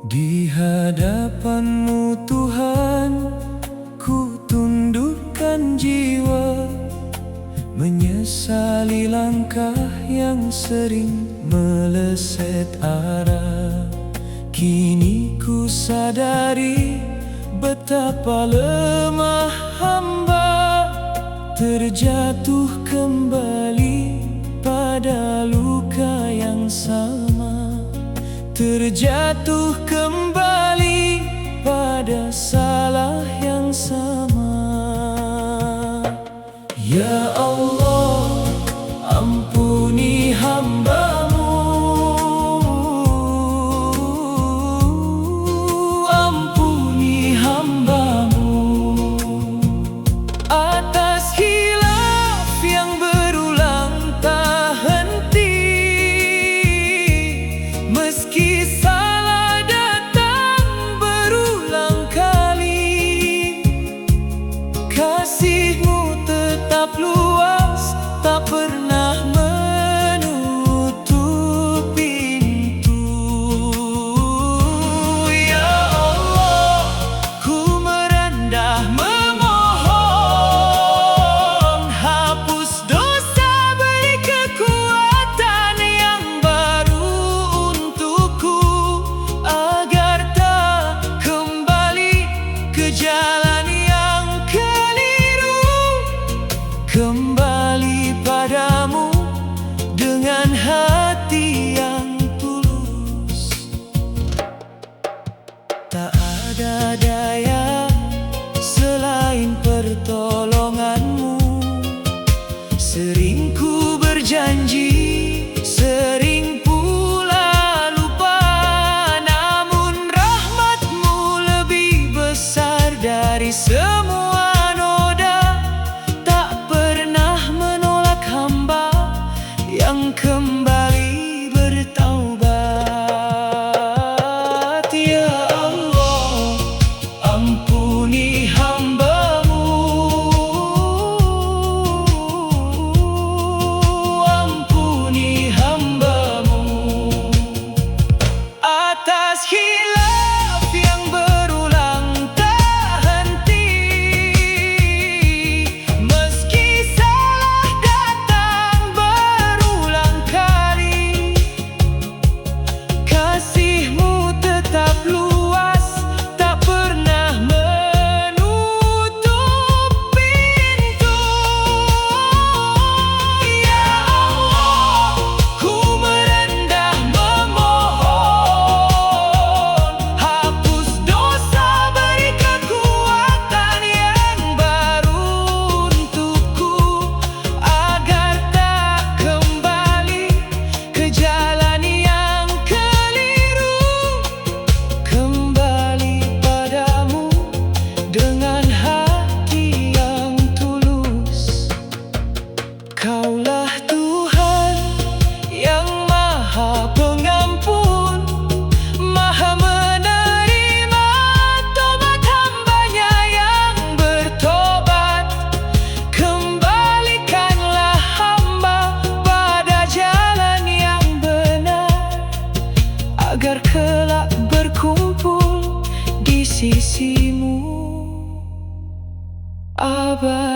Di hadapan-Mu Tuhan, ku tundukkan jiwa, menyesali langkah yang sering meleset arah. Kini ku sadari betapa lemah hamba, terjatuh kembali pada luka yang sama, terjatuh kembali pada salah yang sama. Ya Allah, ampuni hamba-Mu, ampuni hamba-Mu atas hilaf yang berulang tak henti. Meski salah datang berulang kali, kasih-Mu tetap luas, tak pernah menutup pintu. Ya Allah, ku merendah memohon, hapus dosa, beri kekuatan yang baru untukku, agar tak kembali ke jalan yang keliru. Kembali padamu dengan hati yang tulus. Tak ada daya selain pertolongan-Mu. Sering ku berjanji, sering pula lupa, namun rahmat-Mu lebih besar dari semua noda. Tak pernah menolak hamba yang kembali bertaubat. Ya Allah, ampuni hamba-Mu, ampuni hamba-Mu atas hilaf yang berulang tak henti. Meski salah datang berulang kali, kasih-Mu tetap luas, tak pernah menutup pintu. Ya Allah, ku merendah memohon, hapus dosa, beri kekuatan yang baru untukku, agar tak kembali ke jalan yang keliru. Kembali padamu dengan hati yang tulus. Kaulah Tuhan yang Maha Pengampun, Maha menerima tobat hamba-Nya yang bertobat. Kembalikanlah hamba pada jalan yang benar, agar kelak berkumpul di sisi-Mu abadi.